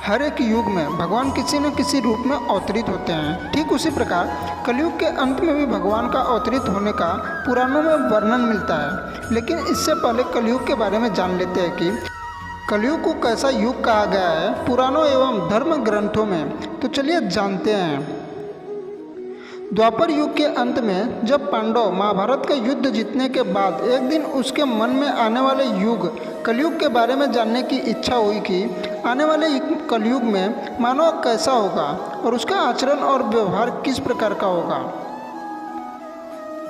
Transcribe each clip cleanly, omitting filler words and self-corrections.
हर एक युग में भगवान किसी न किसी रूप में अवतरित होते हैं। ठीक उसी प्रकार कलयुग के अंत में भी भगवान का अवतरित होने का पुराणों में वर्णन मिलता है। लेकिन इससे पहले कलयुग के बारे में जान लेते हैं कि कलयुग को कैसा युग कहा गया है पुराणों एवं धर्म ग्रंथों में। तो चलिए जानते हैं। द्वापर युग के अंत में जब पांडव महाभारत का युद्ध जीतने के बाद एक दिन उसके मन में आने वाले युग कलयुग के बारे में जानने की इच्छा हुई कि आने वाले कलयुग में मानव कैसा होगा और उसका आचरण और व्यवहार किस प्रकार का होगा।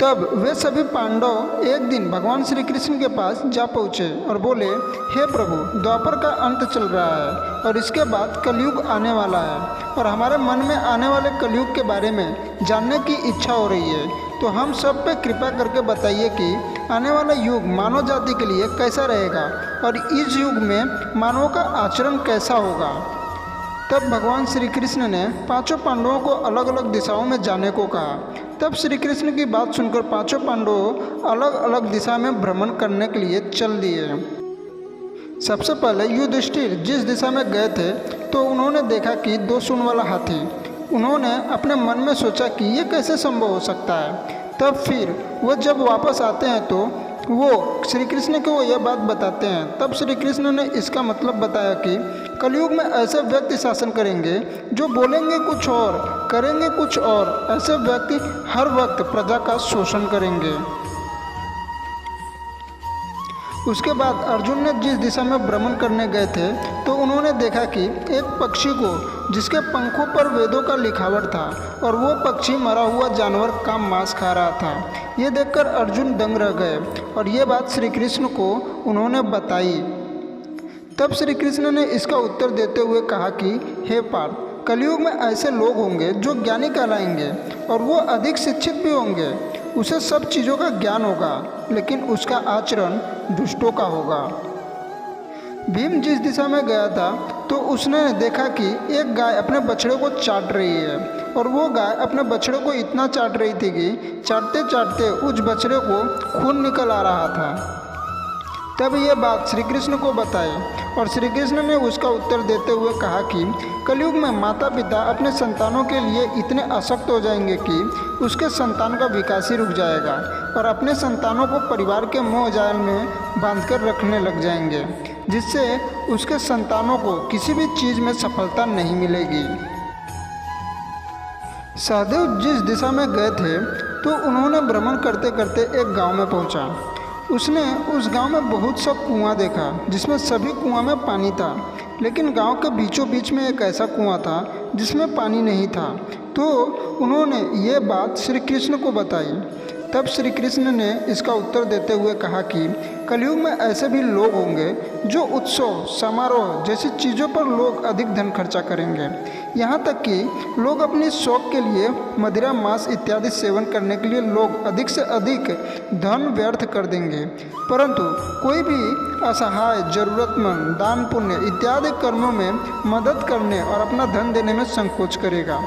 तब वे सभी पांडव एक दिन भगवान श्री कृष्ण के पास जा पहुँचे और बोले, हे प्रभु, द्वापर का अंत चल रहा है और इसके बाद कलयुग आने वाला है और हमारे मन में आने वाले कलयुग के बारे में जानने की इच्छा हो रही है। तो हम सब पे कृपा करके बताइए कि आने वाला युग मानव जाति के लिए कैसा रहेगा और इस युग में मानवों का आचरण कैसा होगा। तब भगवान श्री कृष्ण ने पांचों पांडवों को अलग अलग दिशाओं में जाने को कहा। तब श्री कृष्ण की बात सुनकर पांचों पांडव अलग अलग दिशा में भ्रमण करने के लिए चल दिए। सबसे पहले युधिष्ठिर जिस दिशा में गए थे तो उन्होंने देखा कि 2 सूंड वाला हाथी। उन्होंने अपने मन में सोचा कि ये कैसे संभव हो सकता है। तब फिर वो जब वापस आते हैं तो वो श्री कृष्ण को यह बात बताते हैं। तब श्री कृष्ण ने इसका मतलब बताया कि कलयुग में ऐसे व्यक्ति शासन करेंगे जो बोलेंगे कुछ और करेंगे कुछ और। ऐसे व्यक्ति हर वक्त प्रजा का शोषण करेंगे। उसके बाद अर्जुन ने जिस दिशा में भ्रमण करने गए थे तो उन्होंने देखा कि एक पक्षी को जिसके पंखों पर वेदों का लिखावट था और वो पक्षी मरा हुआ जानवर का मांस खा रहा था। ये देखकर अर्जुन दंग रह गए और ये बात श्री कृष्ण को उन्होंने बताई। तब श्री कृष्ण ने इसका उत्तर देते हुए कहा कि हे पार्थ, कलयुग में ऐसे लोग होंगे जो ज्ञानी कहलाएंगे और वो अधिक शिक्षित भी होंगे। उसे सब चीज़ों का ज्ञान होगा लेकिन उसका आचरण दुष्टों का होगा। भीम जिस दिशा में गया था तो उसने देखा कि एक गाय अपने बछड़े को चाट रही है और वो गाय अपने बछड़े को इतना चाट रही थी कि चाटते चाटते उस बछड़े को खून निकल आ रहा था। तब ये बात श्री कृष्ण को बताई और श्री कृष्ण ने उसका उत्तर देते हुए कहा कि कलयुग में माता पिता अपने संतानों के लिए इतने आसक्त हो जाएंगे कि उसके संतान का विकास ही रुक जाएगा और अपने संतानों को परिवार के मोह जाल में बांधकर रखने लग जाएंगे, जिससे उसके संतानों को किसी भी चीज़ में सफलता नहीं मिलेगी। सहदेव जिस दिशा में गए थे तो उन्होंने भ्रमण करते करते एक गांव में पहुंचा। उसने उस गांव में बहुत सा कुआं देखा जिसमें सभी कुआं में पानी था, लेकिन गांव के बीचों बीच में एक ऐसा कुआं था जिसमें पानी नहीं था। तो उन्होंने ये बात श्री कृष्ण को बताई। तब श्री कृष्ण ने इसका उत्तर देते हुए कहा कि कलयुग में ऐसे भी लोग होंगे जो उत्सव समारोह जैसी चीज़ों पर लोग अधिक धन खर्चा करेंगे। यहाँ तक कि लोग अपनी शौक के लिए मदिरा मांस इत्यादि सेवन करने के लिए लोग अधिक से अधिक धन व्यर्थ कर देंगे, परंतु कोई भी असहाय, जरूरतमंद, दान पुण्य इत्यादि कर्मों में मदद करने और अपना धन देने में संकोच करेगा।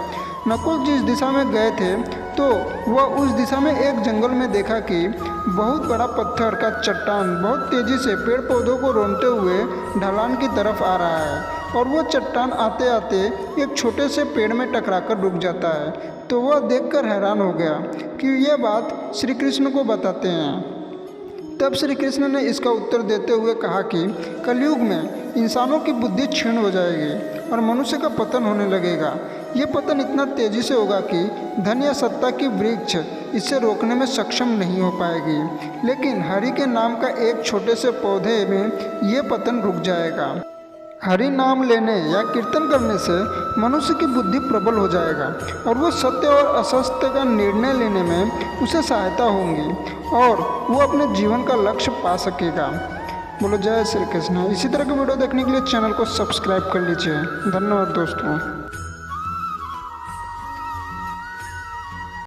नकुल जिस दिशा में गए थे तो वह उस दिशा में एक जंगल में देखा कि बहुत बड़ा पत्थर का चट्टान बहुत तेज़ी से पेड़ पौधों को रोनते हुए ढलान की तरफ आ रहा है और वो चट्टान आते आते एक छोटे से पेड़ में टकराकर रुक जाता है। तो वह देखकर हैरान हो गया कि यह बात श्री कृष्ण को बताते हैं। तब श्री कृष्ण ने इसका उत्तर देते हुए कहा कि कलयुग में इंसानों की बुद्धि क्षीण हो जाएगी और मनुष्य का पतन होने लगेगा। ये पतन इतना तेज़ी से होगा कि धन या सत्ता की वृक्ष इसे रोकने में सक्षम नहीं हो पाएगी, लेकिन हरि के नाम का एक छोटे से पौधे में ये पतन रुक जाएगा। हरि नाम लेने या कीर्तन करने से मनुष्य की बुद्धि प्रबल हो जाएगा और वो सत्य और असत्य का निर्णय लेने में उसे सहायता होंगी और वो अपने जीवन का लक्ष्य पा सकेगा। बोलो जय श्री कृष्ण। इसी तरह के वीडियो देखने के लिए चैनल को सब्सक्राइब कर लीजिए। धन्यवाद दोस्तों।